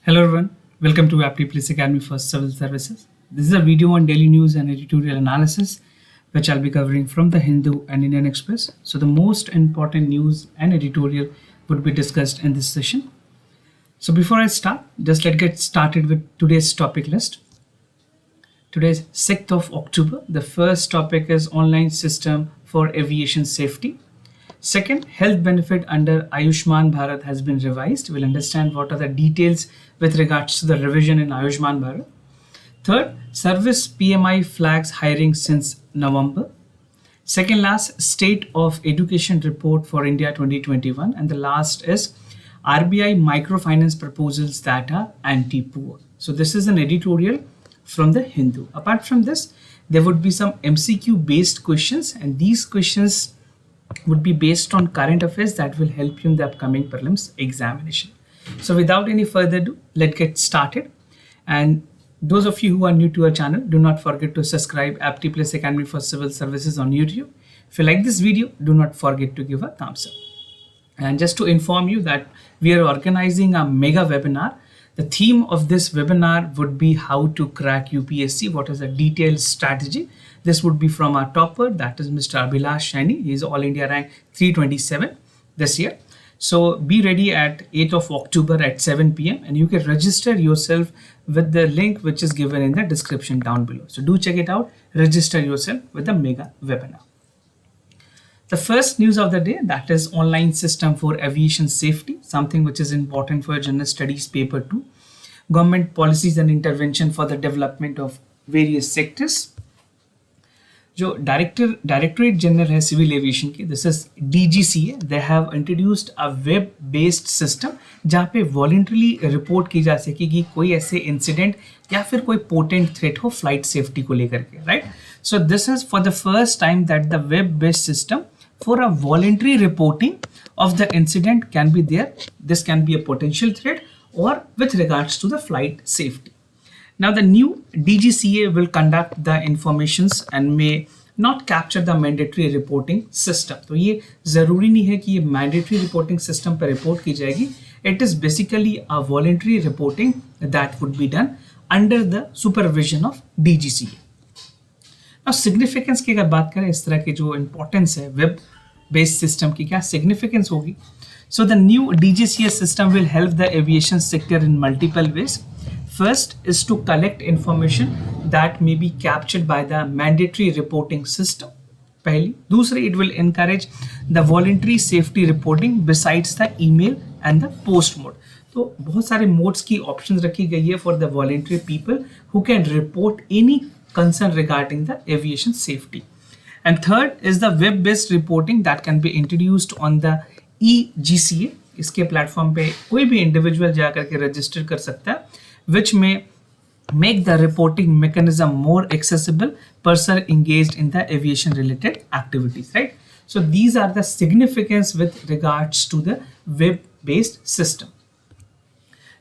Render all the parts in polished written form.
Hello everyone, welcome to Aptly Police Academy for Civil Services. This is a video on daily news and editorial analysis which I'll be covering from the Hindu and Indian Express. So the most important news and editorial would be discussed in this session. So before I start, just let's get started with today's topic list. Today's 6th of October, the first topic is online system for aviation safety. Second, health benefit under Ayushman Bharat has been revised. We'll understand what are the details with regards to the revision in Ayushman Bharat. Third, service PMI flags hiring since November. Second last, state of education report for India 2021. And the last is RBI microfinance proposals that are anti-poor. So this is an editorial from the Hindu. Apart from this, there would be some MCQ based questions, and these questions would be based on current affairs that will help you in the upcoming prelims examination. So without any further ado, let's get started. And those of you who are new to our channel, do not forget to subscribe Aptly Police Academy for Civil Services on YouTube. If you like this video, do not forget to give a thumbs up. And just to inform you that we are organizing a mega webinar. The theme of this webinar would be how to crack UPSC, what is a detailed strategy. This would be from our topper, that is Mr. Abhilash Shaini. He is All India rank 327 this year. So be ready at 8th of October at 7 p.m. and you can register yourself with the link which is given in the description down below. So do check it out, register yourself with the mega webinar. The first news of the day, that is online system for aviation safety, something which is important for general studies paper 2. Government policies and intervention for the development of various sectors. जो directorate general है civil aviation की, this is DGCA, they have introduced a web based system जहाँ पे voluntarily report की जा सके कि कोई ऐसे इंसिडेंट या फिर कोई पोटेंट थ्रेट हो फ्लाइट सेफ्टी को लेकर के, right. So this is for the first time that the web based system for a voluntary reporting of the incident can be there. This can be a potential threat or with regards to the flight safety. Now the new DGCA will conduct the informations and may not capture the mandatory reporting system. तो ये ज़रूरी नहीं है कि ये mandatory reporting system पर report की जाएगी. It is basically a voluntary reporting that would be done under the supervision of DGCA. अब सिग्निफिकेंस की अगर बात करें, इस तरह की जो इंपॉर्टेंस है वेब बेस्ड सिस्टम की, क्या सिग्निफिकेंस होगी. So the new DGCA system will help the aviation sector in multiple ways. First is to collect information that may be captured by the mandatory reporting system, पहली. दूसरी, it will encourage the voluntary safety reporting besides the email and the post mode. तो बहुत सारे modes की option रखी गई है for the voluntary people who can report any concern regarding the aviation safety. And third is the web-based reporting that can be introduced on the eGCA. इसके platform पे कोई भी इंडिविजुअल जाकर के रजिस्टर कर सकता है, which may make the reporting mechanism more accessible person engaged in the aviation related activities, right? So these are the significance with regards to the web-based system.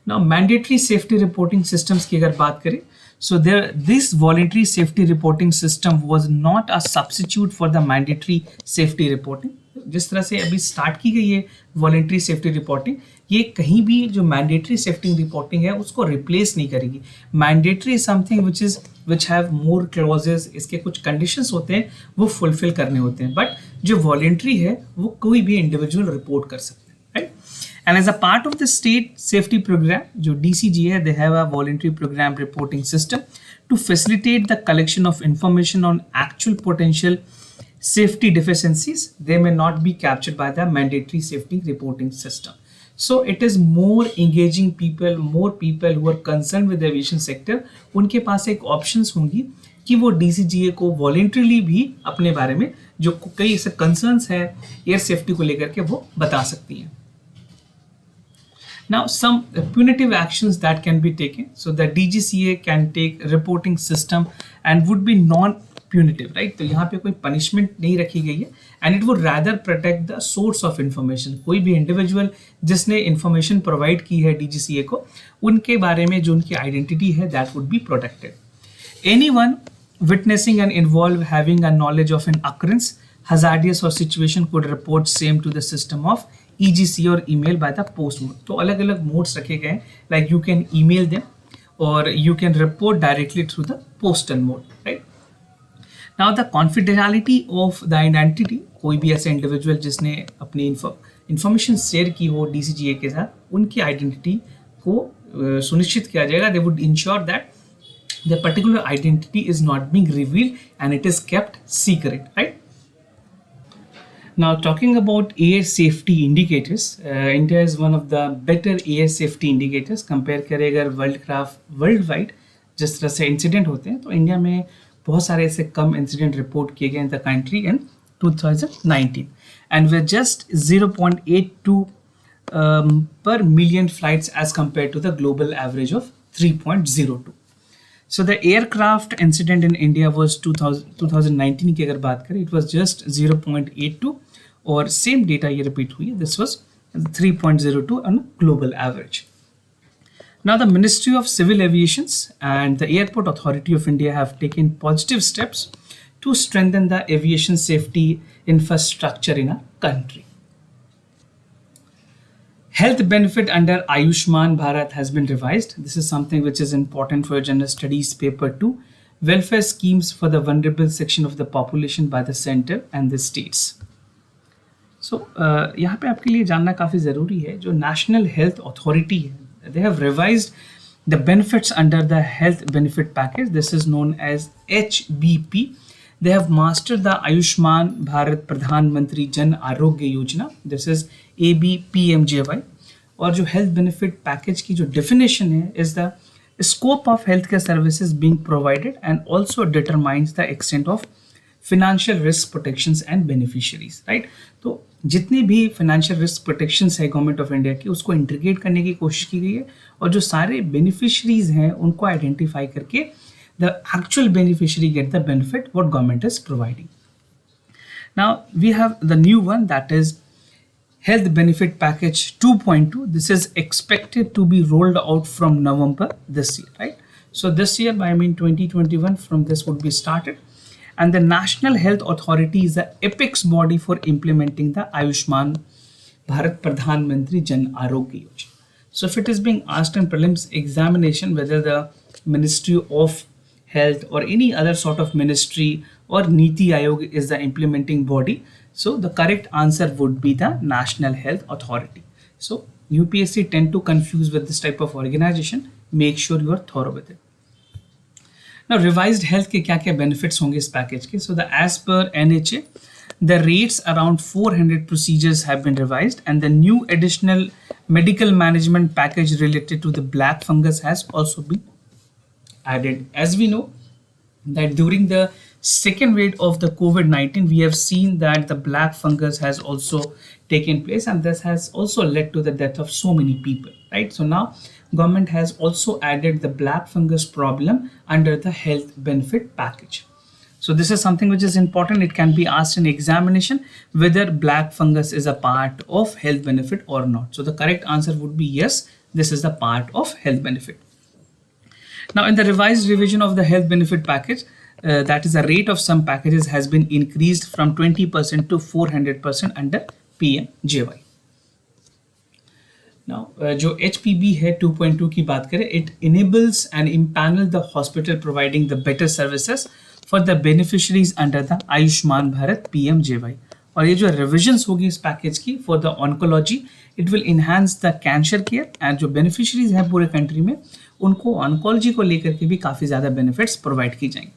Now mandatory safety reporting systems की अगर बात करें, so this voluntary safety reporting system was not a substitute for the mandatory safety reporting. जिस तरह से अभी start की गई है वॉलेंट्री सेफ्टी रिपोर्टिंग, ये कहीं भी जो मैंडेटरी सेफ्टी रिपोर्टिंग है उसको रिप्लेस नहीं करेगी. Mandatory something which have more clauses, इसके कुछ कंडीशंस होते हैं वो फुलफिल करने होते हैं, बट जो वॉलेंट्री है वो कोई भी इंडिविजुअल रिपोर्ट कर सकते हैं, right. And as a part of the state safety program, जो DCG है, they have a voluntary program reporting system to facilitate the collection of information on actual potential safety deficiencies. They may not be captured by the mandatory safety reporting system. So it is more engaging people, more people who are concerned with the aviation sector. उनके पास एक options होंगी कि वो DCGA को voluntarily भी अपने बारे में जो कई ऐसे concerns है एयर सेफ्टी को लेकर के वो बता सकती हैं. Now some punitive actions that can be taken. So the DGCA can take reporting system and would be non-punitive, right? तो यहाँ पे कोई punishment नहीं रखी गई है and it would rather protect the source of information. कोई भी individual जिसने information provide की है DGCA को, उनके बारे में जो उनकी identity है that would be protected. Anyone witnessing and involved having a knowledge of an occurrence hazardous or situation could report same to the system of EGC और email by the post mode. तो अलग अलग modes रखे गए हैं, like you can email them or you can report directly through the postal mode, right? Now the confidentiality of the identity, कोई भी ऐसे इंडिविजुअल जिसने अपनी इंफॉर्मेशन शेयर की हो DCGA के साथ, उनकी आइडेंटिटी को सुनिश्चित किया जाएगा. They would ensure that the particular identity is not being revealed and it is kept secret, right? Now talking about air safety indicators, India is one of the better air safety indicators. Compare करें अगर world wide जिस तरह से incident होते हैं, तो India में बहुत सारे ऐसे कम इंसिडेंट रिपोर्ट किए गए in the country in 2019 and we're just 0.82 per million flights as compared to the global average of 3.02. So the aircraft incident in India was 2019 की अगर बात करें, it was just 0.82 और same data ये repeat हुई है, this was 3.02 on global average. Now the Ministry of Civil Aviation and the Airport Authority of India have taken positive steps to strengthen the aviation safety infrastructure in our country. Health benefit under Ayushman Bharat has been revised. This is something which is important for your general studies paper 2. Welfare schemes for the vulnerable section of the population by the center and the states. So यहाँ पे आपके लिए जानना काफ़ी ज़रूरी है, जो National Health Authority है, they have revised the benefits under the health benefit package. This is known as HBP. They have mastered the Ayushman Bharat Pradhan Mantri Jan Arogya Yojana. This is ABPMJY. और जो health benefit package की जो definition है is the scope of health care services being provided and also determines the extent of financial risk protections and beneficiaries, right? तो जितनी भी financial risk protections है government of India की, उसको integrate करने की कोशिश की गई है और जो सारे बेनिफिशरीज हैं उनको आइडेंटिफाई करके the actual beneficiary get the benefit what government is providing. Now we have the new one, that is health benefit package 2.2. This is expected to be rolled out from November this year, right? So this year, I mean 2021, from this would be started, and the National Health Authority is the apex body for implementing the Ayushman Bharat Pradhan Mantri Jan Arogya Yojana. So if it is being asked in prelims examination whether the Ministry of Health or any other sort of ministry or Niti Aayog is the implementing body, so the correct answer would be the National Health Authority. So UPSC tend to confuse with this type of organization. Make sure you are thorough with it. Now revised health के क्या क्या benefits होंगे इस package के? So the as per NHA, the rates around 400 procedures have been revised, and the new additional medical management package related to the black fungus has also been added. As we know that during the second wave of the COVID-19, we have seen that the black fungus has also taken place, and this has also led to the death of so many people, right? So now government has also added the black fungus problem under the health benefit package. So this is something which is important. It can be asked in examination whether black fungus is a part of health benefit or not. So the correct answer would be yes, this is the part of health benefit. Now in the revised revision of the health benefit package, that is the rate of some packages has been increased from 20% to 400% under PMJY. Now जो HPB है 2.2 की बात करें, it enables and impanel the hospital providing the better services for the beneficiaries under the Ayushman Bharat PMJY. और ये जो revisions होगी इस पैकेज की for the oncology, it will enhance the cancer care, and जो beneficiaries हैं पूरे country में उनको oncology को लेकर के भी काफ़ी ज़्यादा benefits provide की जाएंगी.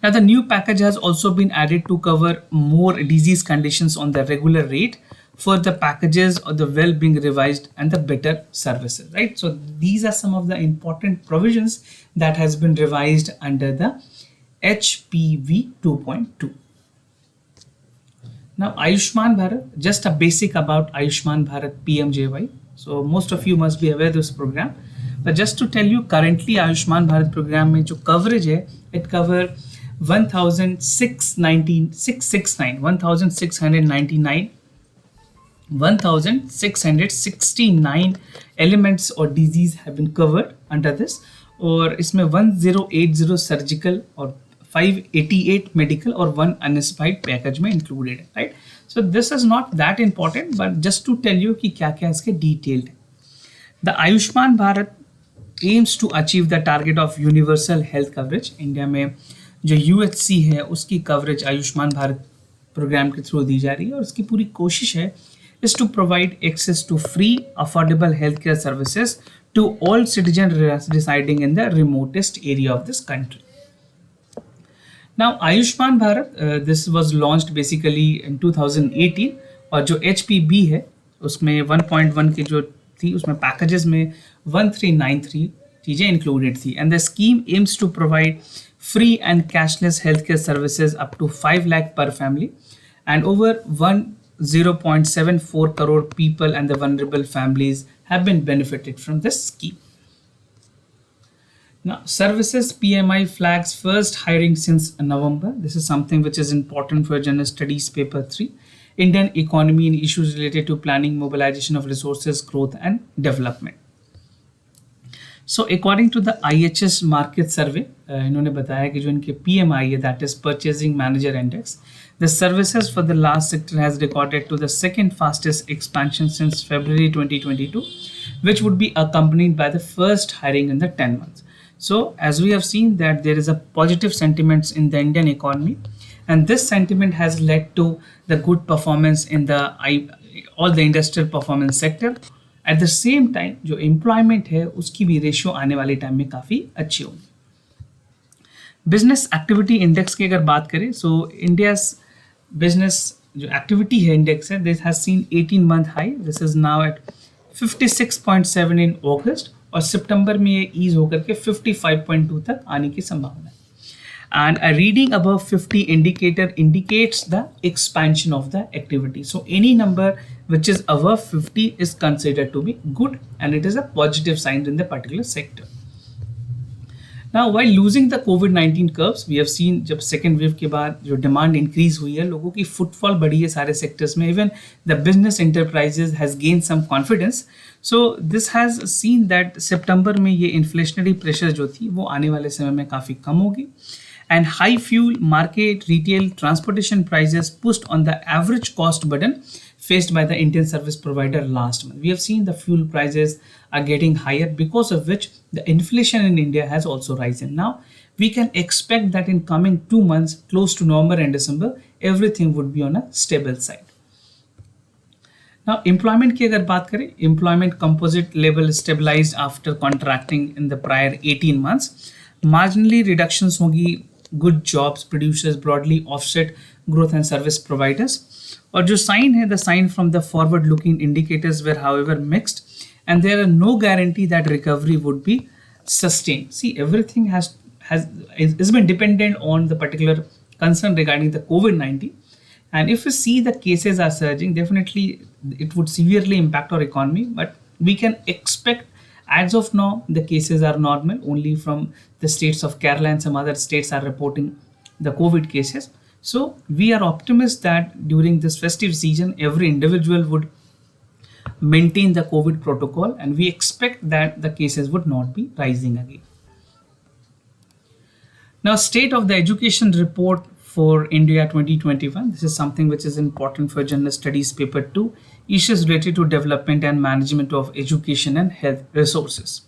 Now the new package has also been added to cover more disease conditions on the regular rate for the packages or the well being revised and the better services, right? So these are some of the important provisions that has been revised under the HPV 2.2. Now Ayushman Bharat, just a basic about Ayushman Bharat PMJY. So most of you must be aware of this program, but just to tell you, currently Ayushman Bharat program में जो coverage है, it cover 1669 elements or disease have been covered under this, और इसमें 1080 surgical और 588 medical और 1 unspecified package में included है, right. So this is not that important, but just to tell you कि क्या क्या इसके डिटेल्ड है. The Ayushman Bharat aims to achieve the target of universal health coverage. India में जो यूएचसी है उसकी कवरेज आयुष्मान भारत प्रोग्राम के थ्रू दी जा रही है, और उसकी पूरी कोशिश है is to provide access to free affordable healthcare services to all citizens residing in the remotest area of this country. Now Ayushman Bharat, this was launched basically in 2018, और जो HPB है उसमें 1.1 की जो थी उसमें पैकेजेस में 1393 चीज़ें इंक्लूडेड थी, and the scheme aims to provide free and cashless healthcare services up to 5 lakh per family, and over 0.74 crore people and the vulnerable families have been benefited from this scheme. Now, services PMI flags first hiring since November. This is something which is important for General Studies Paper 3. Indian economy and issues related to planning, mobilization of resources, growth and development. So according to the IHS market survey, इन्होंने बताया कि जो इनके PMI है, that is Purchasing Manager Index, the services for the last sector has recorded to the second fastest expansion since February 2022, which would be accompanied by the first hiring in the 10 months. So as we have seen that there is a positive sentiments in the Indian economy, and this sentiment has led to the good performance in the all the industrial performance sector. At the same time जो employment है उसकी भी ratio आने वाले time में काफ़ी अच्छी होगी. बिजनेस एक्टिविटी इंडेक्स की अगर बात करें, सो इंडियाज बिजनेस जो एक्टिविटी है इंडेक्स है, this has seen 18 month high. This is now at 56.7 इन अगस्त, और सितंबर में ये ईज होकर के 55.2 तक आने की संभावना है. And a reading above 50 indicator indicates the expansion of the activity. So any number which is above 50 is considered to be good, and it is a positive sign in the particular sector. Now while losing the COVID-19 curves, we have seen जब second wave के बाद जो demand increase हुई है, लोगों की footfall बढ़ी है सारे sectors में, even the business enterprises has gained some confidence. So this has seen that September में ये inflationary pressure जो थी वो आने वाले समय में काफ़ी कम होगी. And high fuel market, retail, transportation prices pushed on the average cost burden faced by the Indian service provider last month. We have seen the fuel prices are getting higher, because of which the inflation in India has also risen. Now we can expect that in coming 2 months, close to November and December, everything would be on a stable side. Now employment की अगर बात करें, employment composite level stabilized after contracting in the prior 18 months. Marginally reductions होगी, good jobs producers broadly offset growth and service providers. और जो sign है, the sign from the forward looking indicators were however mixed, and there are no guarantee that recovery would be sustained. See, everything has been dependent on the particular concern regarding the COVID-19, and if we see the cases are surging, definitely it would severely impact our economy, but we can expect, as of now, the cases are normal. Only from the states of Kerala and some other states are reporting the COVID cases. So we are optimistic that during this festive season, every individual would maintain the COVID protocol, and we expect that the cases would not be rising again. Now, State of the Education Report for India 2021. This is something which is important for General Studies Paper 2. Issues related to development and management of education and health resources.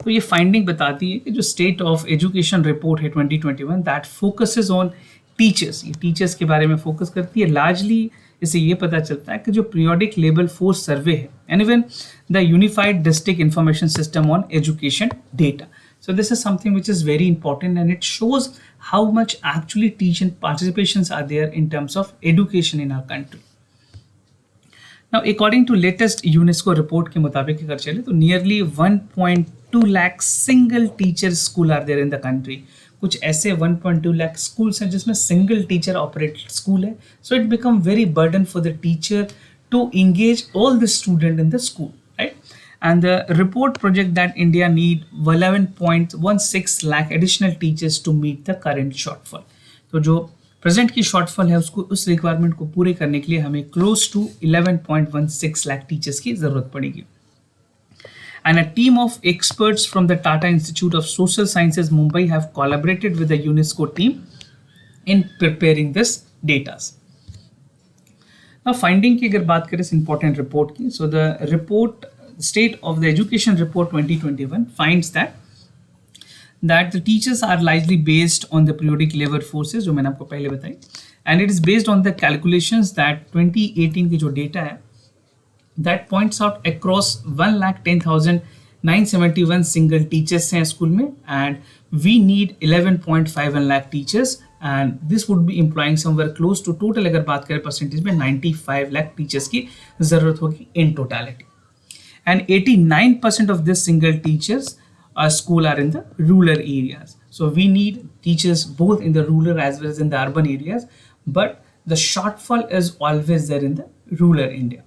तो ये finding बताती है कि जो state of education report है 2021, that focuses on teachers. ये teachers के बारे में फोकस करती है. लार्जली इससे ये पता चलता है कि जो पीरियोडिक लेवल फोर्स सर्वे है, and even the unified district information system on education data. So this is something which is very important, and it shows how much actually teaching participations are there in terms of education in our country. Now, according to latest UNESCO report के मुताबिक अगर चले तो nearly 1.2 lakh single teacher school are there in the country. कुछ ऐसे 1.2 lakh schools हैं जिसमें single teacher operated school है. So it become very burden for the teacher to engage all the student in the school, right? And the report project that India need 11.16 lakh additional teachers to meet the current shortfall. तो जो present की shortfall है उसको, उस requirement को पूरे करने के लिए हमें क्लोज टू 11.16 लाख टीचर्स की जरूरत पड़ेगी. And a team of experts from the Tata Institute of Social Sciences, Mumbai, have collaborated with the UNESCO team in preparing this data. Now, finding की अगर बात करें इस important report की, so the report, State of the Education Report 2021 finds that the teachers are largely based on the periodic labor forces जो मैंने आपको पहले बताई, and it is based on the calculations that 2018 की जो data है that points out across 1,10,971 single teachers हैं school में, and we need 11.51 lakh teachers, and this would be implying somewhere close to total अगर बात करें percentage में 95 lakh teachers की ज़रूरत होगी in totality, and 89% of this single teachers school are in the rural areas. So we need teachers both in the rural as well as in the urban areas, but the shortfall is always there in the rural India.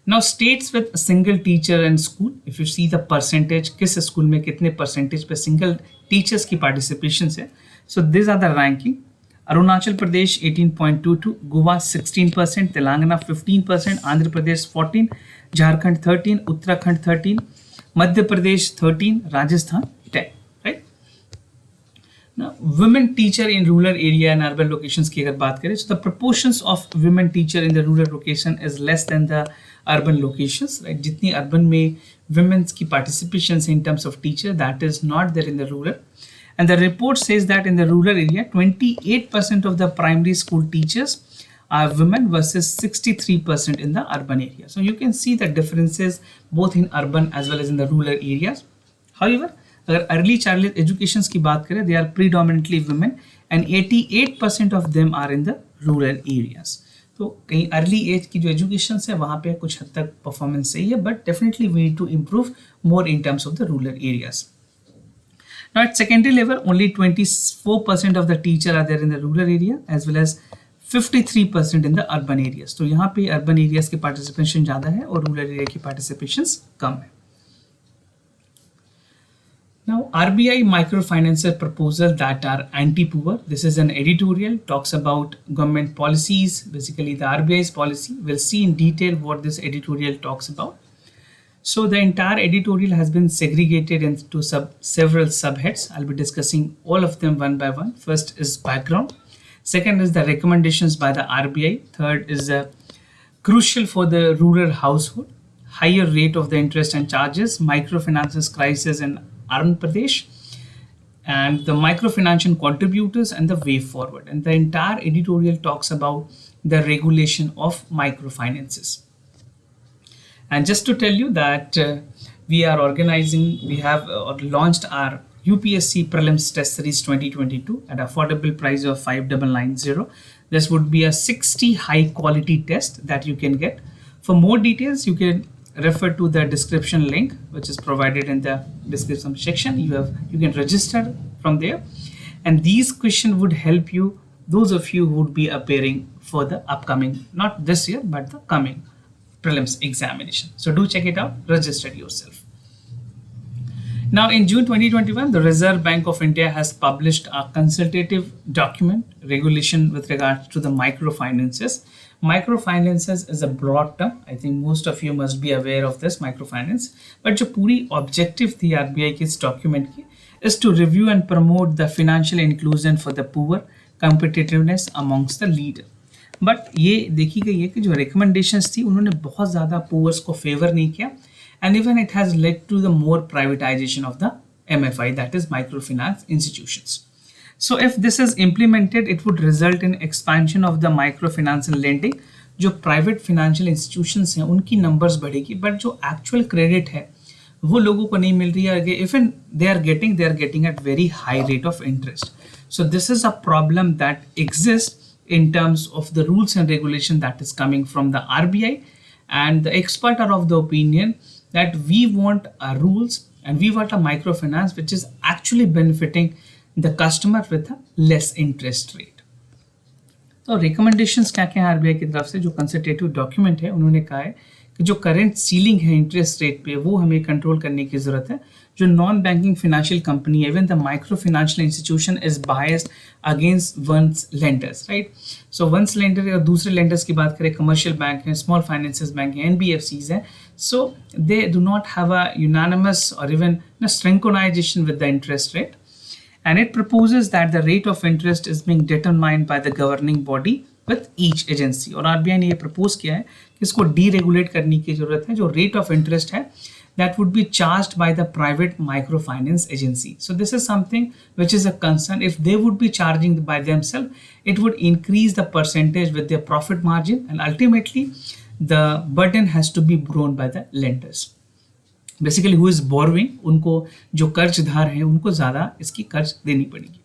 Now, states with a single teacher in school, if you see the percentage, किस school में कितने percentage पे single teachers की participation है, so these are the ranking. Arunachal Pradesh 18.22, Goa 16%, Telangana 15%, Andhra Pradesh 14, Jharkhand 13, Uttarakhand 13, Madhya Pradesh 13, Rajasthan 10, right? Now, women teacher in rural area and urban locations की अगर बात करें, so the proportions of women teacher in the rural location is less than the urban locations, right? जितनी urban में women's की participation in terms of teacher, that is not there in the rural. And the report says that in the rural area, 28% of the primary school teachers are women versus 63% in the urban area. So you can see the differences both in urban as well as in the rural areas. However, अगर early childhood educations की बात करें, they are predominantly women and 88% of them are in the rural areas. तो कहीं early age की जो educations है वहाँ पे कुछ हद तक performance सही है, but definitely we need to improve more in terms of the rural areas. Now at secondary level, only 24% of the teacher are there in the rural area as well as 53% in the urban areas. तो यहाँ पे urban areas की participation ज़्यादा है और rural area की participations कम है. Now RBI microfinancer proposal that are anti-poor. This is an editorial, talks about government policies, basically the RBI's policy. We'll see in detail what this editorial talks about. So the entire editorial has been segregated into several subheads. I'll be discussing all of them one by one. First is background. Second is the recommendations by the RBI. Third is crucial for the rural household, higher rate of the interest and charges, microfinances crisis in Andhra Pradesh, and the microfinancial contributors and the way forward. And the entire editorial talks about the regulation of microfinances. And just to tell you that we are organizing, we have launched our UPSC Prelims Test Series 2022 at affordable price of 5,990. This would be a 60 high quality test that you can get. For more details, you can refer to the description link, which is provided in the description section. You can register from there. And these questions would help you, those of you who would be appearing for the upcoming, not this year, but the coming prelims examination. So do check it out, register yourself. Now in June 2021, the Reserve Bank of India has published a consultative document regulation with regards to the microfinances. Microfinances is a broad term. I think most of you must be aware of this microfinance. But जो पूरी objective थी RBI के इस document की is to review and promote the financial inclusion for the poor, competitiveness amongst the leader. But ये देखी गई है कि जो रिकमेंडेशंस थी उन्होंने बहुत ज़्यादा पुअर्स को फेवर नहीं किया, and even it has led to the more privatisation of the MFI, that is microfinance institutions. So if this is implemented, it would result in expansion of the microfinance lending. जो private financial institutions हैं उनकी numbers बढ़ेगी, but जो actual credit है वो लोगों को नहीं मिल रही है. Even they are getting at very high rate of interest. So this is a problem that exists in terms of the rules and regulation that is coming from the RBI, and the experts are of the opinion that we want rules and we want a microfinance which is actually benefiting the customer with a less interest rate. तो recommendations क्या क्या है RBI की तरफ से, जो consultative document है उन्होंने कहा है कि जो करंट सीलिंग है इंटरेस्ट रेट पे वो हमें कंट्रोल करने की ज़रूरत है. जो non banking financial company, even the micro financial institution is biased against ones lenders, right. So ones lender या दूसरे लेंडर्स की बात करें, कमर्शियल बैंक हैं, स्मॉल फाइनेंसेस बैंक हैं, NBFCs हैं, so they do not have a unanimous or even synchronization with the interest rate. And it proposes that the rate of interest is being determined by the governing body with each agency. और RBI ने ये propose किया है कि इसको deregulate करने की जरूरत है. जो rate of interest है that would be charged by the private microfinance agency. So this is something which is a concern. If they would be charging by themselves, it would increase the percentage with their profit margin, and ultimately the burden has to be borne by the lenders. Basically who is borrowing, उनको जो कर्जदार हैं उनको ज़्यादा इसकी कर्ज देनी पड़ेगी.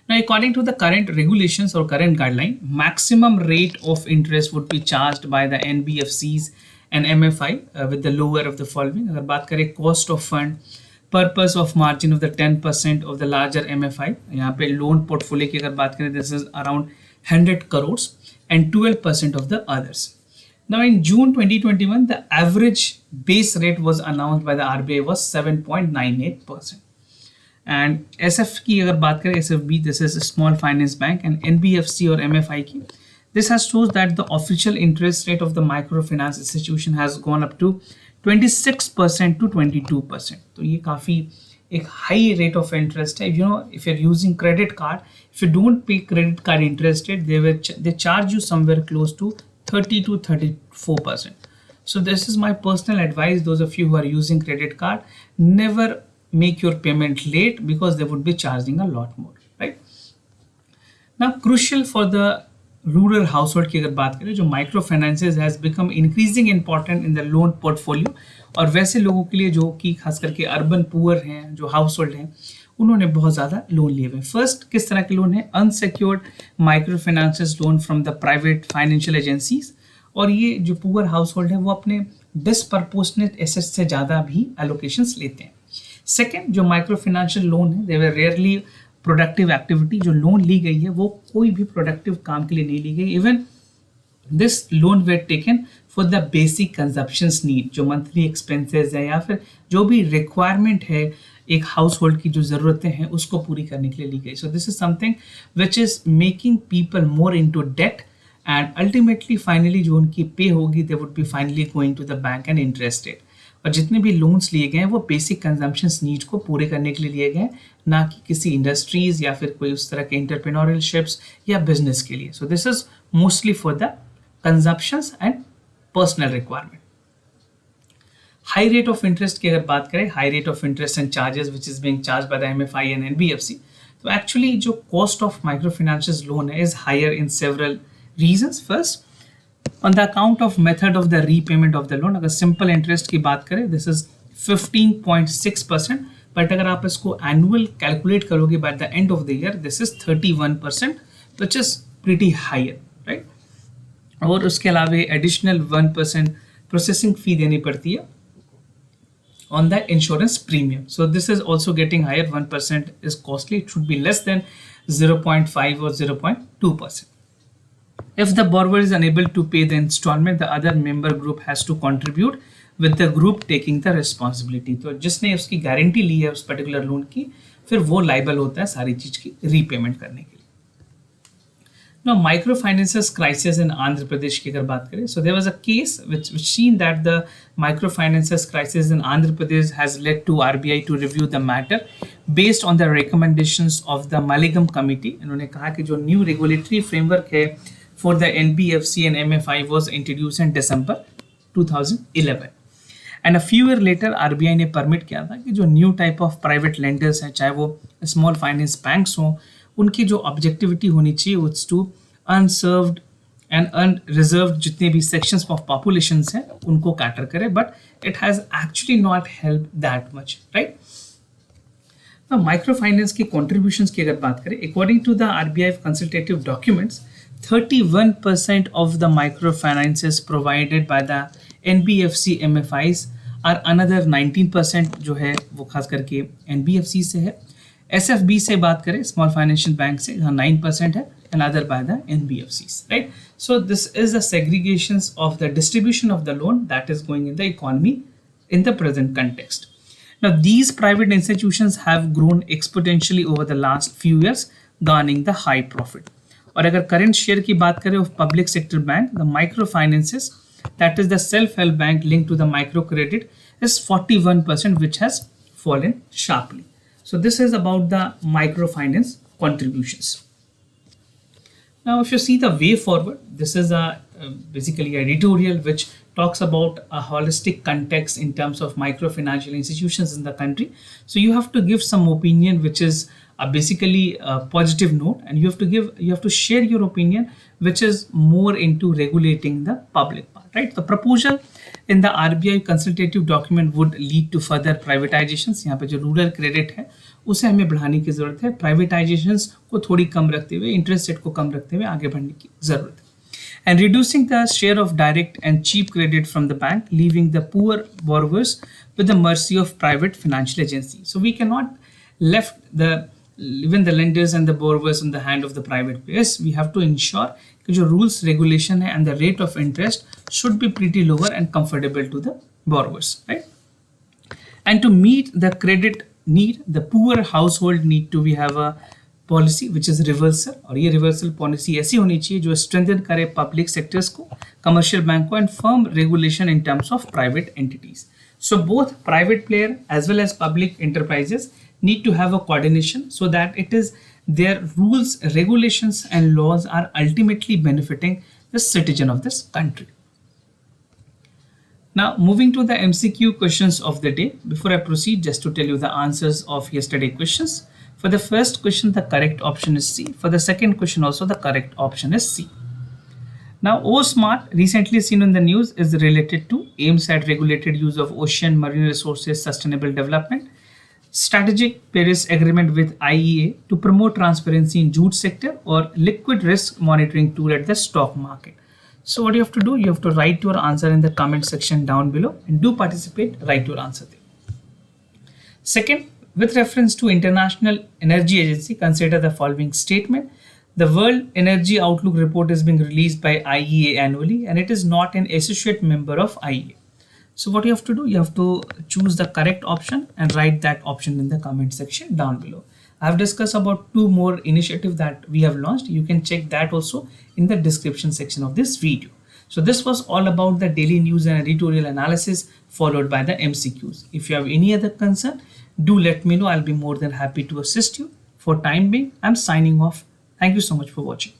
Now, according to the current regulations or current guideline, maximum rate of interest would be charged by the NBFCs and MFI with the lower of the following. अगर बात करें cost of fund, purpose of margin of the 10% of the larger MFI, यहाँ पे loan portfolio की अगर बात करें, this is around 100 crores and 12% of the others. Now in June 2021, the average base rate was announced by the RBI was 7.98%. And SF की अगर बात करें, SFB, this is a small finance bank, and NBFC और MFI की, this has shows that the official interest rate of the microfinance institution has gone up to 26% to 22%. तो ये काफ़ी एक high rate of interest है. You know, if you're using credit card, if you don't pay credit card interest rate, they charge you somewhere close to 30 to 34%. So this is my personal advice. Those of you who are using credit card, never make your payment late because they would be charging a lot more, right? Now, crucial for the rural household की अगर बात करें, जो micro finances has become increasing important in the loan portfolio, और वैसे लोगों के लिए जो कि खास करके urban poor हैं, जो household हैं, उन्होंने बहुत ज़्यादा लोन लिए हुए. फर्स्ट किस तरह के लोन है? Unsecured micro finances loan from the private financial agencies. और ये जो पुअर हाउस होल्ड है वो अपने डिसप्रपोर्शनेट एसेट से ज़्यादा भी एलोकेशंस लेते हैं. सेकेंड, जो माइक्रो फाइनेंशियल लोन है, दे वर रेयरली प्रोडक्टिव एक्टिविटी. जो लोन ली गई है वो कोई भी प्रोडक्टिव काम के लिए नहीं ली गई. Even this loan where taken for the basic consumptions need, जो मंथली एक्सपेंसेस है या फिर जो भी रिक्वायरमेंट है एक हाउस होल्ड की जो ज़रूरतें हैं उसको पूरी करने के लिए ली गई. So this is something which is making people more into debt, and ultimately finally जो उनकी पे होगी they would be finally going to the bank and interested. और जितने भी लोन्स लिए गए हैं वो बेसिक कंजम्पशंस नीड्स को पूरे करने के लिए लिए गए, ना कि किसी इंडस्ट्रीज या फिर कोई उस तरह के एंटरप्रेन्योरियलशिप्स या बिजनेस के लिए. So this is mostly for the consumptions and personal requirement. High rate of interest की अगर बात करें, high rate of interest and charges which is being charged by the MFI and NBFC, तो एक्चुअली जो cost of micro financial loan है is higher in several reasons. First, on the account of method of the repayment of the loan. अगर simple interest की बात करें, this is 15.6%, but अगर आप इसको एनुअल कैलकुलेट करोगे by the end of the year, this is 31%, which is pretty higher, right. और उसके अलावा एडिशनल 1% प्रोसेसिंग फी देनी पड़ती है on the insurance premium. So this is also getting higher. 1% is costly. It should be less than 0.5 or 0.2%. If the borrower is unable to pay the installment, the other member group has to contribute with the group taking the responsibility. तो जिसने उसकी guarantee ली है उस particular loan की, फिर वो liable होता है सारी चीज़ की रीपेमेंट करने के लिए. Now, microfinances crisis in Andhra Pradesh की अगर बात करें, so there was a case which seen that the microfinances crisis in Andhra Pradesh has led to RBI to review the matter based on the recommendations of the Maligram Committee. इन्होंने कहा कि जो new regulatory framework है for the NBFC and MFI was introduced in December 2011. And a few years later, RBI ने permit किया था कि जो new type of private lenders हैं, चाहे वो small finance banks हों, उनकी जो ऑब्जेक्टिविटी होनी चाहिए it's to unserved and unreserved जितने भी सेक्शंस ऑफ पॉपुलेशंस हैं उनको कैटर करे, but it has actually not help that much, right. Micro finance की कॉन्ट्रीब्यूशंस की अगर बात करें, according to the RBI consultative documents, 31% of the microfinances provided by the NBFC MFIs और अनदर 19% जो है वो खास करके NBFC से है. SFB से बात करें, स्मॉल फाइनेंशियल बैंक से, यहाँ 9% है, and other by the NBFCs, right? So this is the segregations of the distribution of the loan that is going in the economy in the present context. Now, these private institutions have grown exponentially over the last few years, garnering the high profit. और अगर current share की बात करें of public sector bank, the microfinances, that is the self-help bank linked to the microcredit, is 41%, which has fallen sharply. So this is about the microfinance contributions. Now, if you see the way forward, this is a basically editorial which talks about a holistic context in terms of microfinancial institutions in the country. So you have to give some opinion which is basically a positive note, and you have to share your opinion which is more into regulating the public part, right? The proposal in the RBI consultative document would lead to further privatizations. यहाँ पे जो rural credit है उसे हमें बढ़ाने की जरूरत है, प्राइवेटाइजेशंस को थोड़ी कम रखते हुए, इंटरेस्ट रेट को कम रखते हुए आगे बढ़ने की जरूरत है. And reducing the share of direct and cheap credit from the bank, leaving the poor borrowers with the mercy of private financial agencies. So we cannot left even the lenders and the borrowers in the hand of the private players. We have to ensure that the rules, regulation and the rate of interest should be pretty lower and comfortable to the borrowers, right? And to meet the credit need, the poor household need to have a policy which is reversal, और ये reversal policy ऐसी होनी चाहिए जो strengthen करे public sectors को, commercial bank को, and firm regulation in terms of private entities. So both private player as well as public enterprises need to have a coordination so that it is their rules, regulations and laws are ultimately benefiting the citizen of this country. Now moving to the MCQ questions of the day. Before I proceed, just to tell you the answers of yesterday questions. For the first question, the correct option is C. For the second question also, the correct option is C. Now, OSMART, recently seen in the news, is related to aims at regulated use of ocean, marine resources, sustainable development, strategic Paris agreement with IEA to promote transparency in jute sector, or liquid risk monitoring tool at the stock market. So what you have to do, you have to write your answer in the comment section down below, and do participate, write your answer there. Second, with reference to International Energy Agency, consider the following statement. The World Energy Outlook report is being released by IEA annually, and it is not an associate member of IEA. So what you have to do, you have to choose the correct option and write that option in the comment section down below. I have discussed about 2 more initiatives that we have launched. You can check that also in the description section of this video. So this was all about the daily news and editorial analysis followed by the MCQs. If you have any other concern, do let me know. I'll be more than happy to assist you. For time being, I'm signing off. Thank you so much for watching.